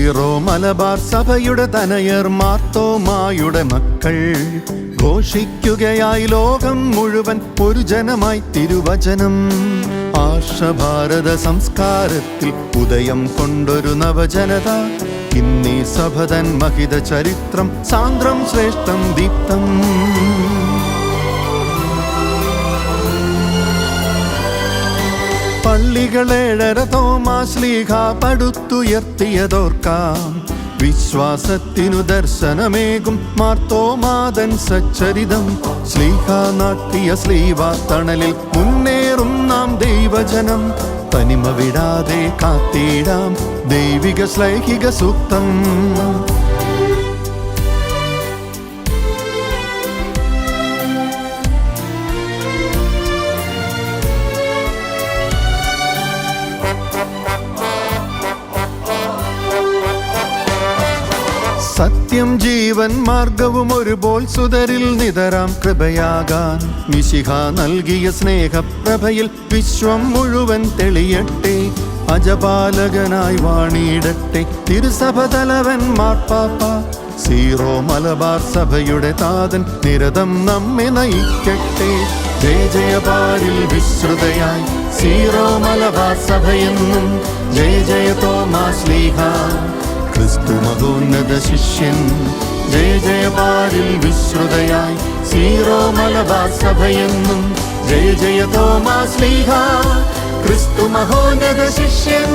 Zero Malabar സഭയുടെ തനയർ മാർത്തോമായുടെ മക്കൾ ഘോഷിക്കുകയായി ലോകം മുഴുവൻ ഒരു ജനമായി തിരുവചനം. ആർഷഭാരത സംസ്കാരത്തിൽ ഉദയം കൊണ്ടൊരു നവജനത. ഇന്നീ സഭതൻ മഹിത ചരിത്രം സാന്ദ്രം ശ്രേഷ്ഠം ദീപ്തം. പള്ളികളേഴര തോമാശ്ലീഹ പടുത്തുയർത്തിയതോർക്കാം. വിശ്വാസത്തിനു ദർശനമേകും മാർത്തോമാതൻ സച്ചരിതം. ശ്ലീഹ നാട്ടിയ സ്ലീവാ തണലിൽ മുന്നേറും നാം ദൈവജനം. തനിമ വിടാതെ കാത്തിടാം ദൈവിക ശ്ലൈഹിക സൂക്തം. സത്യം ജീവൻ മാർഗവും ഒരുപോൽ സുതരിൽ നിതരാം കൃപയാകാൻ. മിശിഹ നൽകിയ സ്നേഹപ്രഭയിൽ വിശ്വം മുഴുവൻ തെളിയട്ടെ. അജപാലകനായി വാണിയിടട്ടെ തിരുസഭ തലവൻ മാർപ്പാപ്പ. സീറോ മലബാർ സഭയുടെ താതൻ നിരതം നമ്മെ നയിക്കട്ടെ. ജയ ജയപാരിൽ വിശ്രുതയായി സീറോ മലബാർ സഭയെന്നും. ജയ ജയ തോമാശ്ലീഹ ക്രിസ്തു മഹോന്നത ശിഷ്യൻ. ജയ ജയപാരിൽ വിശ്രുതയായി സീറോ മലബാർ സഭയെന്നും. ജയ ജയ തോമാശ്ലീഹ ക്രിസ്തു മഹോന്നത ശിഷ്യൻ.